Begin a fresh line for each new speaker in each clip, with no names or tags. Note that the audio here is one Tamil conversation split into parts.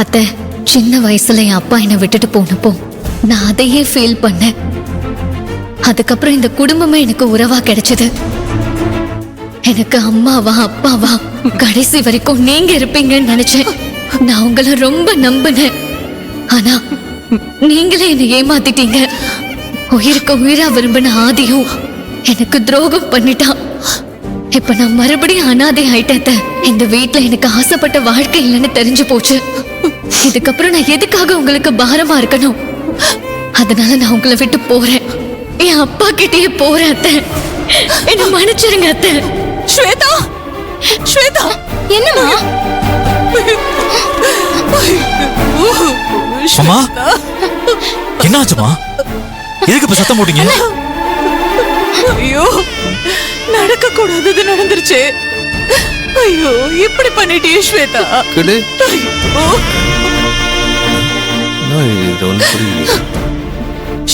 அத்தை, சின்ன வயசுல என் அப்பா என்னை விட்டுட்டு போனப்போ நான் அதையே ஃபீல் பண்ணேன். அதுக்கப்புறம் இந்த குடும்பமே எனக்கு உறவா கிடைச்சது. எனக்கு அம்மாவா அப்பாவா கடைசி வரைக்கும் நீங்க இருப்பீங்கன்னு நினைச்சேன். நான் உங்களை ரொம்ப நம்பினேன். ஆனா நீங்களே என்னை ஏமாத்திட்டீங்க. உயிருக்கு உயிரா விரும்பின ஆதியும் எனக்கு துரோகம் பண்ணிட்டான். இப்ப நான் மறுபடியும் அனாதை ஆயிட்டேன். இந்த வீட்டுல எனக்கு ஆசைப்பட்ட வாழ்க்கை இல்லைன்னு தெரிஞ்சு போச்சு. இதுக்கப்புறம் நான் எதுக்காக உங்களுக்கு பாரமா இருக்கணும்? அதனால நான் உங்களை விட்டு போறேன். என் அப்பா கிட்டே போறேன். அத்தை, என்ன மன்னிச்சிருங்க அத்தை.
ஸ்வேதா, ஸ்வேதா,
என்னம்மா?
அம்மா, என்னாச்சுமா? எதுக்கு இப்ப சத்தம் போட்டீங்க?
ஐயோ, நடக்க கூடாதது நடந்துருச்சு. ஐயோ, இப்படி பண்ணிட்டியே ஸ்வேதா.
குடு.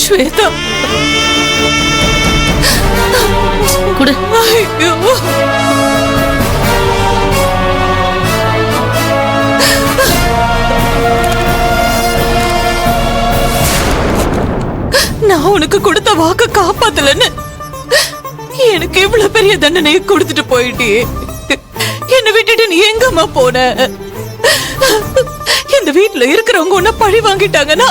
ஸ்வேதா,
குடு.
ஐயோ, நான் உனக்கு கொடுத்த வாக்க காப்பாத்தலன்னு எனக்கு இவ்வளவு பெரிய தண்டனையை கொடுத்துட்டு போயிட்டியே. என்ன விட்டுட்டு நீ எங்கம்மா போன? இந்த வீட்டுல இருக்கிறவங்க உன்ன பழி வாங்கிட்டாங்கன்னா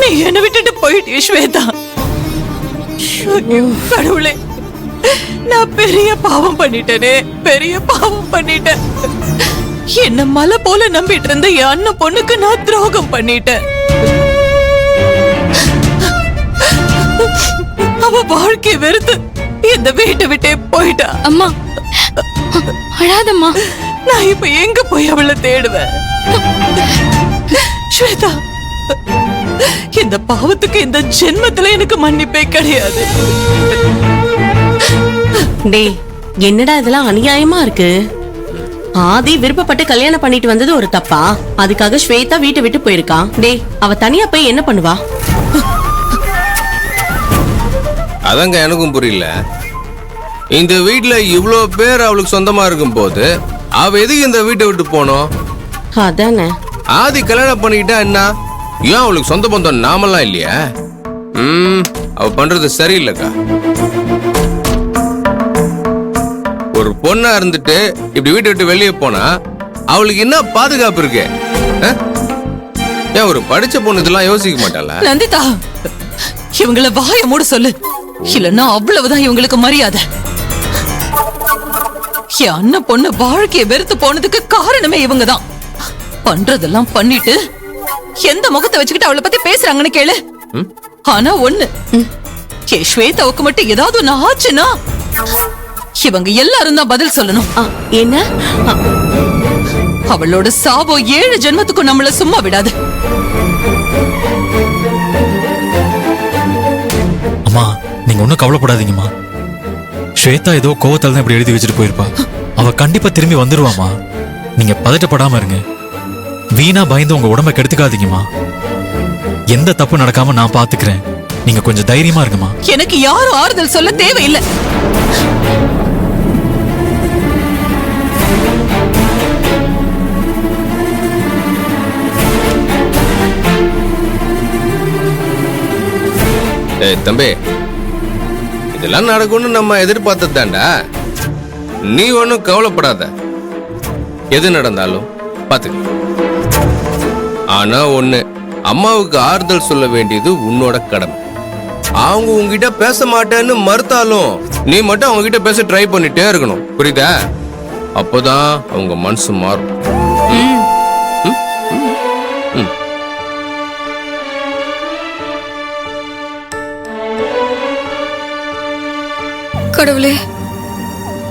நீ என்ன விட்டுட்டு போயிட்டியே ஸ்வேதா. ஐயோ, கடவுளே, நான் பெரிய பாவம் பண்ணிட்டேனே, பெரிய பாவம் பண்ணிட்டேன். என்ன மலை போல நம்பிட்டு இருந்த என் அண்ணன் பொண்ணுக்கு நான் துரோகம் பண்ணிட்டேன். அவ வாழ்க்கை வெறுத்து இந்த வீட்டை விட்டே போயிட்டா.
அம்மா, அழாதம்மா.
நான் இப்ப எங்க போய் அவளை தேடுவேன்? ஸ்வேதா, இந்த பாவத்துக்கு இந்த ஜென்மத்துல எனக்கு மன்னிப்பே கிடையாது.
டேய், என்னடா இதெல்லாம் அநியாயமா இருக்கு? ஆதி விருப்பப்பட்டு கல்யாணம் பண்ணிட்டு வந்தது ஒரு தப்பா? அதுக்காக ஸ்வேதா வீட்டை விட்டு போயிருக்கா. டேய், அவ தனியா போய் என்ன பண்ணுவா?
அதங்க எனக்கும் புரியல. இந்த வீட்டுல இவ்ளோ பேர் அவளுக்கு சொந்தமா இருக்கும் போது அவ எதுக்கு இந்த வீட்டை விட்டு போனோம்?
அதானே.
ஆதி கல்யாணம் பண்ணிக்கிட்டா என்ன? ஏன் அவளுக்கு சொந்த பந்தம் நாமெல்லாம் இல்லையா? அவ பண்றது சரியில்லைக்கா. ஒரு பொண்ணா இருந்துட்டு இப்படி வீட்டை விட்டு வெளியே போனா அவளுக்கு என்ன பாதுகாப்பு இருக்கு? ஏன் ஒரு படிச்ச பொண்ணு இதெல்லாம் யோசிக்க மாட்டாளா?
நந்திதா, இவங்கள வாய மூட சொல்லு, இல்லன்னா அவ்வளவுதான் இவங்களுக்கு மரியாதை. என் அண்ணன் பொண்ணு வாழ்க்கைய வெறுத்து போனதுக்கு காரணமே இவங்கதான். பண்றதெல்லாம் பண்ணிட்டு எந்த முகத்தை வச்சுக்கிட்டு அவளை பத்தி பேசுறாங்கன்னு கேளு. ஆனா ஒண்ணு, ஸ்வேதாவுக்கு மட்டும் ஏதாவது ஒண்ணு ஆச்சுன்னா இவங்க எல்லாரும் தான் பதில் சொல்லணும்.
என்ன?
அவளோட சாபோ 7 ஜென்மத்துக்கும் நம்மள சும்மா விடாது.
அம்மா, நீங்க ஒன்னும் கவலைப்படாதீங்கம்மா. ஸ்வேதா ஏதோ கோவத்தால தான் இப்படி எழுதி வச்சுட்டு போயிருப்பா. அவ கண்டிப்பா திரும்பி வந்துருவாமா. நீங்க பதட்டப்படாம இருங்க. வீணா பயந்து உங்க உடம்ப கெடுத்துக்காதீங்கம்மா. எந்த தப்பு நடக்காம நான் பாத்துக்கிறேன். நீங்க கொஞ்சம் தைரியமா இருங்கம்மா.
எனக்கு யாரும் ஆறுதல் சொல்ல தேவையில்லை.
தம்பி, இதெல்லாம் நடக்கும்னு நம்ம எதிர்பார்த்தது தாண்டா. நீ ஒன்னும் கவலைப்படாத. எது நடந்தாலும் பாத்துக்க. ஆனா ஒண்ணு, அம்மாவுக்கு ஆறுதல் சொல்ல வேண்டியது உன்னோட கடமை. அவங்க உங்ககிட்ட பேச மாட்டேன்னு மறுத்தாலும் நீ மட்டும் அவங்க கிட்ட பேச ட்ரை பண்ணிட்டே இருக்கணும். புரியுதா? அப்போதான் அவங்க மனசு மாறும்.
கடவுளே,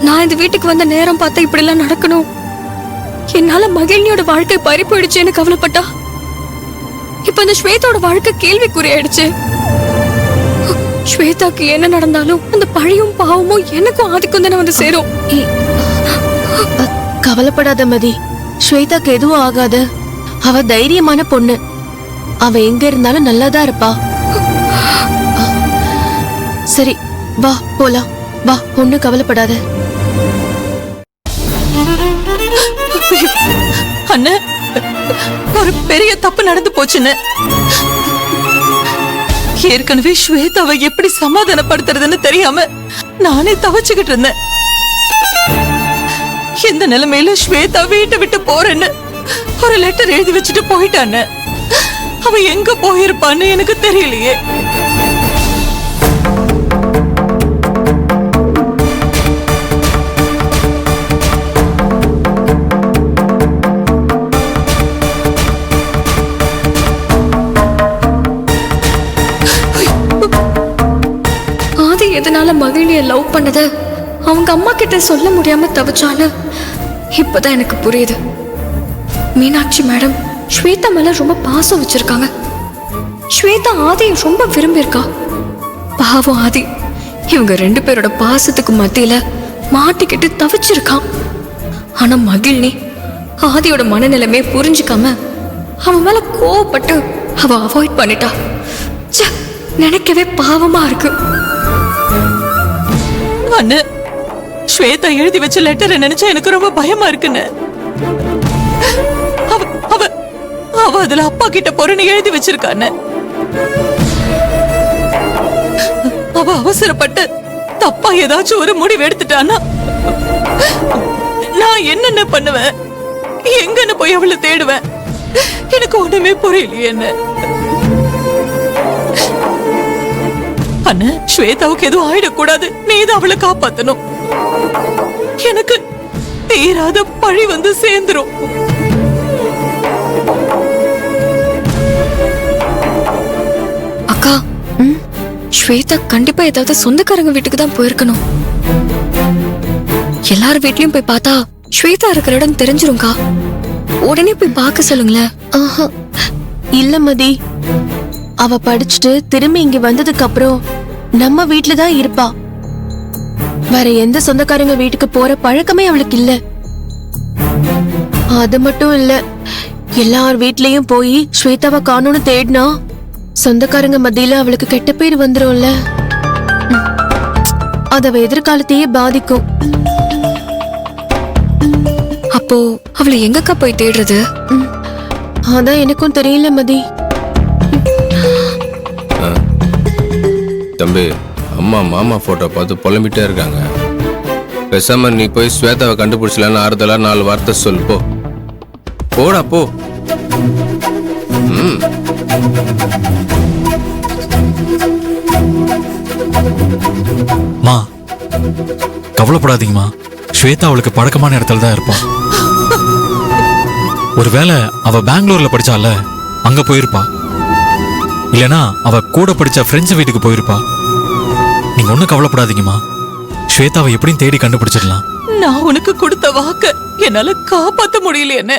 நான் இந்த வீட்டுக்கு வந்த நேரம் பார்த்தா இப்படி எல்லாம் நடக்கணும். என்னால மகிழ்ச்சியோட வாழ்க்கை பறி போயிடுச்சேன்னு கவலைப்பட்டா இப்ப இந்த ஸ்வேதாவோட வாழ்க்கை கேள்விக்குறியாயிடுச்சு. ஸ்வேதாக்கு என்ன நடந்தாலும் அந்த பழியும் பாவமும் எனக்கும் ஆதிக்கும் தானே வந்து சேரும்.
கவலைப்படாத மதி, ஸ்வேதாக்கு எதுவும் ஆகாது. அவ தைரியமான பொண்ணு. அவ எங்க இருந்தாலும் நல்லாதான் இருப்பா. சரி, வா போலாம். வா, ஒண்ணு கவலைப்படாத.
அண்ணா, ஒரு பெரிய தப்பு நடந்து போச்சுன்னு. ஏற்கனவே ஸ்வேதாவை எப்படி சமாதானப்படுத்துறதுன்னு தெரியாம நானே தவச்சுக்கிட்டு இருந்தேன். இந்த நிலைமையில ஸ்வேதா வீட்டை விட்டு போறேன்னு ஒரு லெட்டர் எழுதி வச்சுட்டு போயிட்டான்னு. அவ எங்க போயிருப்பான்னு எனக்கு தெரியலையே.
ஆதி எதனால மகிழிய லவ் பண்ணத அவங்க அம்மா கிட்ட சொல்ல முடியாம தவிச்சான்னு இப்பதான் எனக்கு புரியுது. மீனாட்சி மேடம் ஸ்வேதா மேல ரொம்ப பாசம் வச்சிருக்காங்க. ஸ்வேதா ஆதியை ரொம்ப விரும்பியிருக்கா. பாவம் ஆதி இவங்க 2 பேரோட பாசத்துக்கு மத்தியில மாட்டிக்கிட்டு தவிச்சிருக்கான். ஆனா மகிழ்னி ஆதியோட மனநிலைமை புரிஞ்சுக்காம அவன் மேல கோவப்பட்டு அவ அவாய்ட் பண்ணிட்டா. ச்சே, நினைக்கவே பாவமா இருக்கு.
அண்ணு, ஸ்வேதா எழுதி வச்ச லெட்டரை நினைச்சா எனக்கு ரொம்ப பயமா இருக்குன்னு. அவ அதுல அப்பா கிட்ட போறேன்னு எழுதி வச்சிருக்கான்னு. அவ அவசரப்பட்டு தப்பா ஏதாச்சும் ஒரு முடிவு எடுத்துட்டானா நான் என்னென்ன பண்ணுவேன்? எங்கன்னு போய் அவளை தேடுவேன்? எனக்கு ஒண்ணுமே புரியலையே. என்ன அண்ணா, ஸ்வேதாவுக்கு எதுவும் ஆயிடக்கூடாது. நீதான் அவளை காப்பாத்தணும். எனக்கு தீராத பழி வந்து சேர்ந்துரும்.
அக்கா, ஸ்வேதா கண்டிப்பா ஏதாவது சொந்தக்காரங்க வீட்டுக்கு தான் போயிருக்கணும். எல்லார் வீட்லயும் போய் பார்த்தா ஸ்வேதா இருக்கிற இடம் தெரிஞ்சிரும்க்கா. உடனே போய் பார்க்க சொல்லுங்களேன்.
ஆஹா, இல்ல மதி. அவ படிச்சுட்டு திரும்பி இங்க வந்ததுக்கு அப்புறம் நம்ம வீட்ல தான் இருப்பா. வேற எந்த சொந்தக்காரங்க வீட்டுக்கு போற பழக்கமே அவளுக்கு இல்ல. அது மட்டும் இல்ல, எல்லார் வீட்லயும் போய் ஸ்வேதாவை காணோன்னு தேடினா சொந்தக்காரங்க மத்தியில அவளுக்கு கெட்ட பேர் வந்துரும்ல. அது அவ எதிர்காலத்தையே பாதிக்கும்.
அப்போ அவளை எங்கக்கா போய் தேடுறது?
அதான் எனக்கும் தெரியல மதி.
தம்பி, அம்மா மாமா போட்டோ பார்த்து புலம்பிட்டே இருக்காங்க. பேசாம நீ போய் ஸ்வேதாவை கண்டுபிடிச்சலான்னு ஆறுதலா 4 வார்த்தை சொல்லு. போ, போடா போ.
மா, கவலைப்படாதீங்கம்மா. ஸ்வேதா அவளுக்கு பழக்கமான இடத்துல தான் இருப்பான். ஒருவேளை அவ பெங்களூர்ல படிச்சால அங்க போயிருப்பா. இல்லனா அவ கூட படிச்ச ஃப்ரெண்ட்ஸ் வீட்டுக்கு போயிருப்பா. நீங்க ஒண்ணும் கவலைப்படாதீங்கம்மா. ஸ்வேதாவை எப்படியும் தேடி கண்டுபிடிச்சிடலாம்.
நான் உனக்கு கொடுத்த வாக்க என்னால காப்பாத்த முடியல. என்ன